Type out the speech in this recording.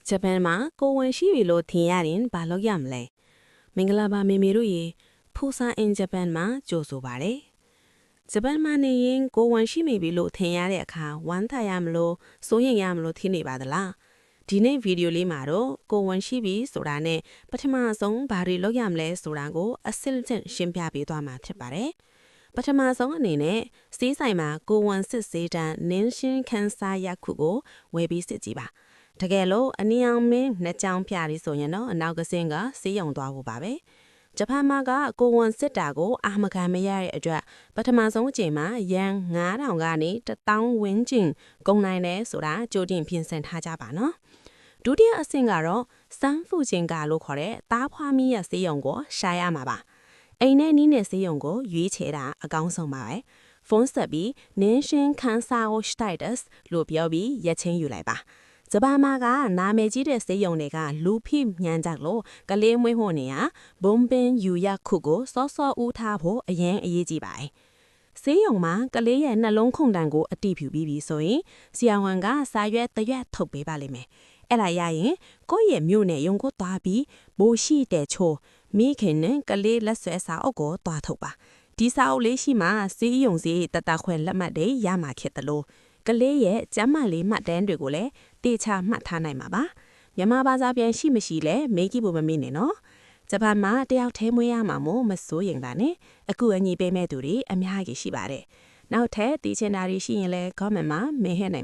ဂျပန်မှာကိုဝန်ရှိပြီလို့ထင်ရင်ဘာလုပ်ရမလဲမင်္ဂလာပါမေမေတို့ရေဖူဆာအင်ဂျပန်မှာကြိုဆိုပါတယ်ဂျပန်မှာနေရင်ကိုဝန်ရှိမိပြီလို့ထင်ရတဲ့အခါဝမ်းသာရမလို့စိုးရင်ရမလို့ထင်နေပါသလားဒီနေ့ဗီဒီယိုလေးမှာတော့ကိုဝန်ရှိပြီဆိုတာနဲ့ပထမဆုံးဘာတွေလုပ်ရမလဲဆိုတာကိုအစစ်အစစ်ရှင်းပြပေးသွားမှာဖြစ်ပါတယ်ပထမဆုံးအနေနဲ့စေးဆိုင်မှာကိုဝန်စစ်စေးတန်းနင်းရှင်းခန်းစားရက်ခုကိုဝယ်ပြီးစစ်ကြည့်ပါတကယ်လို့အနီအောင်မင်းနှစ်ကြောင်ပြရီဆိုရင်တော့အနောက်ကစင်းကစေးရုံသွားဖို့ပါပဲဂျပန်မှာကကိုဝန်စစ်တာကိုအာမခံမရတဲ့အတွက်ပထမဆုံးအချိန်မှာရန်9000ကနေ1000ဝန်းကျင်ကုန်နိုင်တယ်ဆိုတာကြိုတင်ပြင်ဆင်ထားကြပါနော်ဒုတိယအဆင့်ကတော့စမ်းဖူချင်းကလို့ခေါ်တဲ့သားဖွားမီးရစေးရုံကိုရှာရမှာပါအိမ်နဲ့နီးတဲ့စေးရုံကိုရွေးချယ်တာအကောင်းဆုံးပါပဲဖုန်းဆက်ပြီးနင်းရှင်းခန်းစားကို status လို့ပြောပြီးရက်ချင်းယူလိုက်ပါဂျပန်မှာကနာမည်ကြီးတဲ့စေးရုံတွေကလူဖိညံကြလို့ကလေးမွေးဖို့နေရဘုံပင်ယူရခုကိုစောစောဦးထားဖို့အရင်အရေးကြီးပါတယ်စေးရုံမှာကလေးရဲ့နှလုံးခုန်တန်ကိုအတိဖြူပြီးပြီဆိုရင်ဆရာဝန်ကစာရွက်တရွက်ထုတ်ပေးပါလိမ့်မယ်အဲ့ဒါရရင်ကိုယ့်ရဲ့မြို့နယ်ရုံကိုသွားပြီးဘိုးရှိတဲ့ချိုးမိခင်နဲ့ကလေးလက်ဆွဲစာအုပ်ကိုသွားထုတ်ပါဒီစာအုပ်လေးရှိမှစေးရုံစီတတခွဲလက်မှတ်တွေရမှာဖြစ်တယ်လို့ကလေးရဲ့ကျမ်းမာလေးမှတ်တမ်းတွေကိုလည်းတေချာမှတ်ထားနိုင်မှာပါမြန်မာဘာသာပြန်ရှိမရှိလဲမေးကြည့်ဖို့မမေ့နဲ့နော်ဂျပန်မှာတယောက်ထဲမွေးရမှာမို့မစိုးရင်ပါနဲ့အခုအညီပေးမဲ့သူတွေအများကြီးရှိပါတယ်နောက်ထပ်သိချင်တာတွေရှိရင်လည်း comment မှာမေးဟဲ့နိုင်